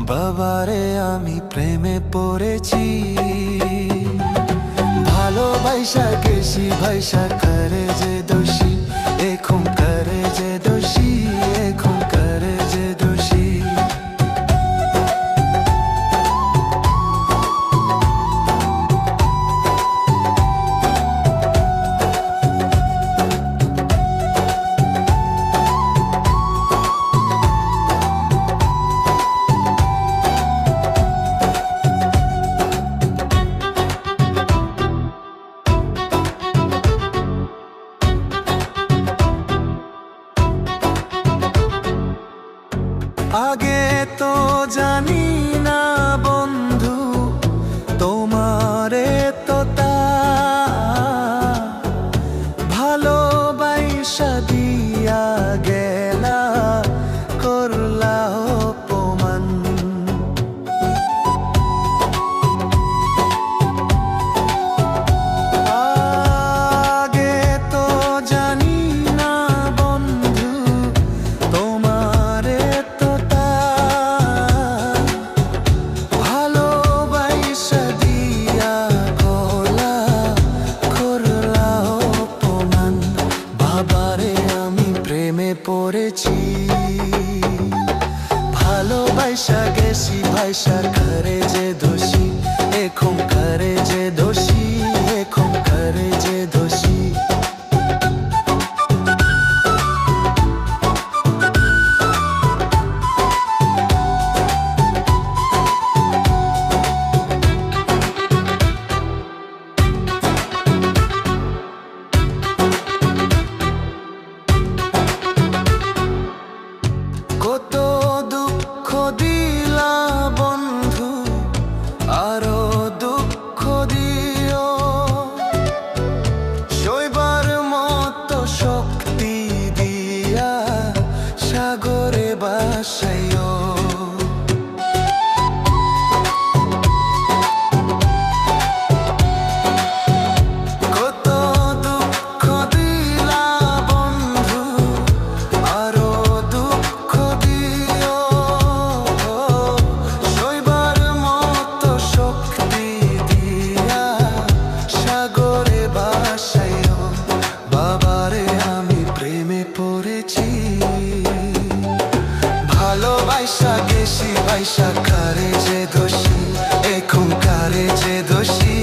বাবারে আমি প্রেমে পড়েছি, ভালোবাসা গেছি ভাইসা করে যে দোষী, এখন করে যে দোষী, এখন করে যে দোষী। আগে তো জানি না বন্ধু তোমারে তো তা ভালোবাসা দিয়া গেলা করলা অপমান। আগে তো জানি না বন্ধু তোমারে পড়েছি, ভালোবাসা গেছি ভাইসা করে যে দোষী, এখন করে যে দোষী, এখন করে যে দোষী। কত দুঃখ দিলা বন্ধু, আরো দুঃখ দিও, সইবার মতো শক্তি দিয়া সাগরে বাসাইও। কত দুঃখ দিলা বন্ধু, আরো দুঃখ দিও, সইবার মতো শক্তি দিয়া সাগরে বাসাইও। বাবারে আমি প্রেমে পড়েছি, ভালোবাসা গেছি ভাইসা করে যে দোষী, এখন করে যে দোষী,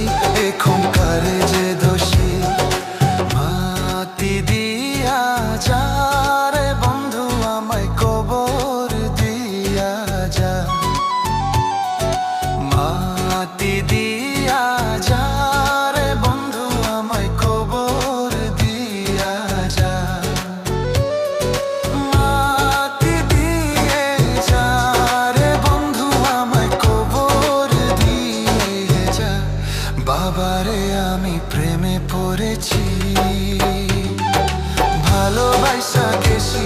এখন করে যে দোষী। মাটি দিয়া যা রে বন্ধু আমায় কবর দিয়া যা, মাটি দিয়া যা রে বন্ধু আমায় কবর দিয়া যা। মাটি দিয়ে যা রে বন্ধু আমায় কবর দিয়ে যা। বাবারে আমি প্রেমে পড়েছি, ভালোবাসা গেছি